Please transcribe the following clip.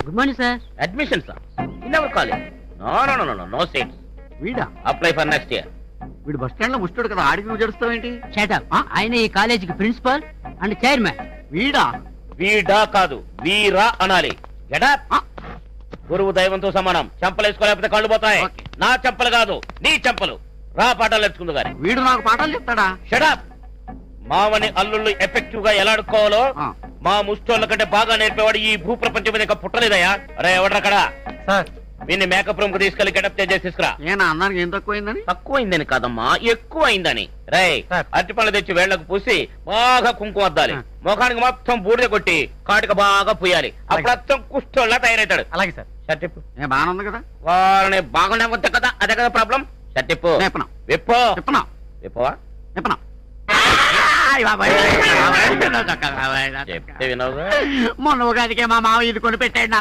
Good morning sir. Admission sir in our college. No seats. వీడా? Apply for next year. వీడు bus stand లో ముస్తాడు కదా, ఆడికి నువ్వు జడుస్తావేంటి? షటప్. ఆయన ఈ కాలేజీకి ప్రిన్సిపల్ అండ్ చైర్మన్. వీడా? వీడా కాదు, వీరా అనాలి. గెటప్. గురువు దైవంతో సమానం. చెంపలేసుకోలేకపోతే కళ్ళు పోతాయి. ఓకే. నా చెంపలు కాదు, నీ చెంపలు. రా పాఠాలు నేర్చుకుందు గాని. వీడు నాకు పాఠాలు చెప్తాడా? షటప్. మావని అల్లుళ్ళు ఎఫెక్టివ్ గా ఎలా ఆడుకోవాలో ఆ. మా ముష్టోళ్ళ కంటే బాగా నేర్పేవాడు ఈ భూ ప్రపంచం మీద ఇంకా పుట్టలేదయ్యా. అరే ఎవడ్రక్కడ? సార్ వీన్ని మేకప్ రూమ్ కు తీసుకెళ్లి గెటప్ చేసి తీసుకురా. ఏనా అన్నానికి ఏం తక్కువైందని? తక్కువైందని కాదమ్మా, ఎక్కువ అయిందని. రై సార్. అరటి పళ్ళు తెచ్చి వేళ్లకు పూసి బాగా కుంకుమ అద్దాలి. ముఖానికి మొత్తం బూడిద కొట్టి కాటికి బాగా పూయాలి. అప్పుడు అర్థం కుష్టోళ్ళ తయారవుతాడు. అలాగే సార్. షర్టిప్పు. బాగానే ఉంది కదా? వారిని బాగుండే వద్ద కదా, అదే కదా ప్రాబ్లం. షర్టిప్పు. చెప్పనా? విప్పో. చెప్పనా? విప్పవా? చెప్పనా? చెప్తే వినవుగా. మొన్న ఉగాదికే మా మావ ఇది కొని పెట్టాడు.